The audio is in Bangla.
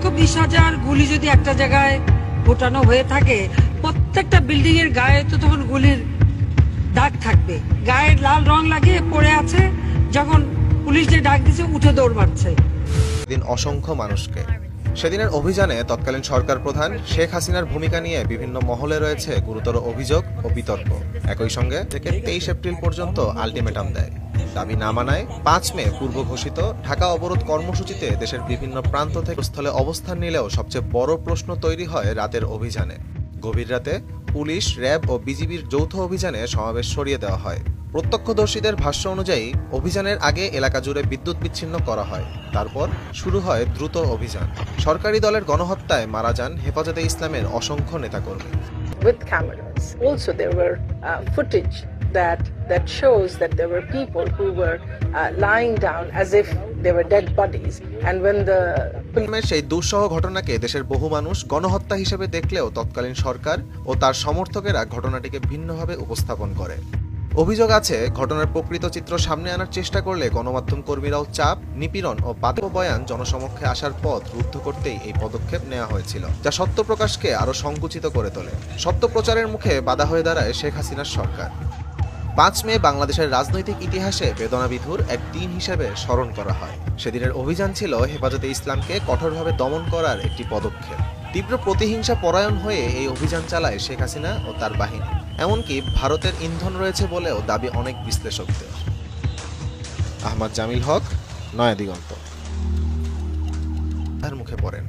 20,000 গুলি যদি একটা জায়গায় ফোটানো হয়ে থাকে, প্রত্যেকটা বিল্ডিং এর গায়ে তো তখন গুলির দাগ থাকবে। গায়ের লাল রং লাগিয়ে পড়ে আছে, যখন পুলিশ যে ডাক দিচ্ছে উঠে দৌড় মারছে। দিন অসংখ্য মানুষকে সেদিনের অভিযানে তৎকালীন সরকার প্রধান শেখ হাসিনার ভূমিকা নিয়ে বিভিন্ন মহলে রয়েছে গুরুতর অভিযোগ ও বিতর্ক। একই সঙ্গে থেকে 23 এপ্রিল পর্যন্ত আলটিমেটাম দেয়। দাবি না মানায় 5 মে পূর্ব ঘোষিত ঢাকা অবরোধ কর্মসূচিতে দেশের বিভিন্ন প্রান্ত থেকে স্থলে অবস্থান নিলেও সবচেয়ে বড় প্রশ্ন তৈরি হয় রাতের অভিযানে। গভীর রাতে পুলিশ, র্যাব ও বিজিবির যৌথ অভিযানে সমাবেশ সরিয়ে দেওয়া হয়। প্রত্যক্ষদর্শীদের ভাষ্য অনুযায়ী অভিযানের আগে এলাকা জুড়ে বিদ্যুৎ বিচ্ছিন্ন করা হয়। তারপর শুরু হয় দ্রুত অভিযান। সরকারি দলের গণহত্যায় মারা যান হেফাজতে ইসলামের অসংখ্য নেতাকর্মী। With cameras. Also, there were footage that shows that there were people who were lying down as if they were dead bodies. And when the সেই দুঃসহ ঘটনাকে দেশের বহু মানুষ গণহত্যা হিসেবে দেখলেও তৎকালীন সরকার ও তার সমর্থকেরা ঘটনাটিকে ভিন্নভাবে উপস্থাপন করে। অভিযোগ আছে, ঘটনার প্রকৃত চিত্র সামনে আনার চেষ্টা করলে গণমাধ্যম কর্মীরাও চাপ, নিপীড়ন ও বাস্তব বয়ান জনসমক্ষে আসার পথ রুদ্ধ করতেই এই পদক্ষেপ নেওয়া হয়েছিল, যা সত্য প্রকাশকে আরও সংকুচিত করে তোলে। সত্য প্রচারের মুখে বাধা হয়ে দাঁড়ায় শেখ হাসিনার সরকার। 5 মে বাংলাদেশের রাজনৈতিক ইতিহাসে বেদনাবিধুর এক দিন হিসেবে স্মরণ করা হয়। সেদিনের অভিযান ছিল হেফাজতে ইসলামকে কঠোরভাবে দমন করার একটি পদক্ষেপ। তীব্র প্রতিহিংসা পরায়ণ হয়ে এই অভিযান চালায় শেখ হাসিনা ও তার বাহিনী। এমনকি ভারতের ইন্ধন রয়েছে বলেও দাবি অনেক বিশ্লেষকদের। আহমদ জামিল হক, নয়া দিগন্ত। তার মুখে পড়েন।